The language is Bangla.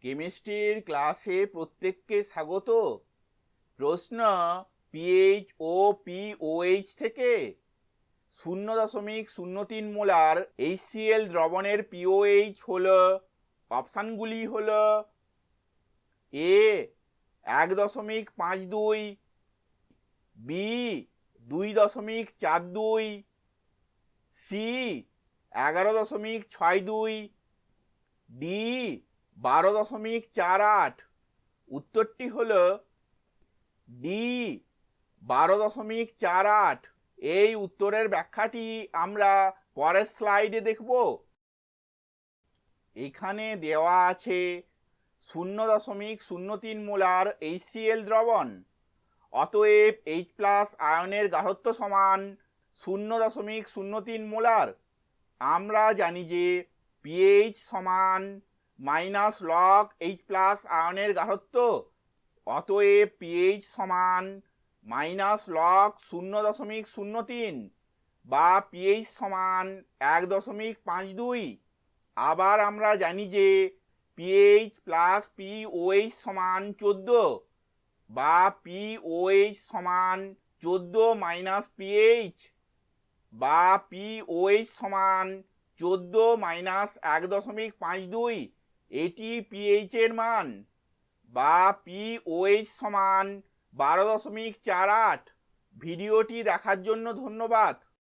কেমিস্ট্রির ক্লাসে প্রত্যেককে স্বাগত। প্রশ্ন, পিএইচ ও পিওএইচ থেকে 0.03 মোলার HCl দ্রবণের পিওএইচ হলো, অপশানগুলি হলো: এ 1.52, বি 2.42, সি 11.62, ডি 12.48। উত্তরটি হলো ডি 12.48। এই উত্তরের ব্যাখ্যাটি আমরা পরের স্লাইডে দেখব। এখানে দেওয়া আছে 0.03 মোলার HCl দ্রবণ, অতএব H+ আয়নের গাঢ়ত্ব সমান 0.03 মোলার। আমরা জানি যে পিএইচ সমান -log H+ আয়নের গাঢ়ত্ব, অতএব পিএইচ সমান -log 0.03 বা পিএইচ সমান 1.52। আবার আমরা জানি যে পিএইচ প্লাস পিওএইচ সমান 14 বা পিওএইচ সমান 14 - পিএইচ বা পিওএইচ সমান 14 - 1.52। এটি পিএইচ এর মান। বা পিওএইচ সমান 12.48। ভিডিওটি দেখার জন্য ধন্যবাদ।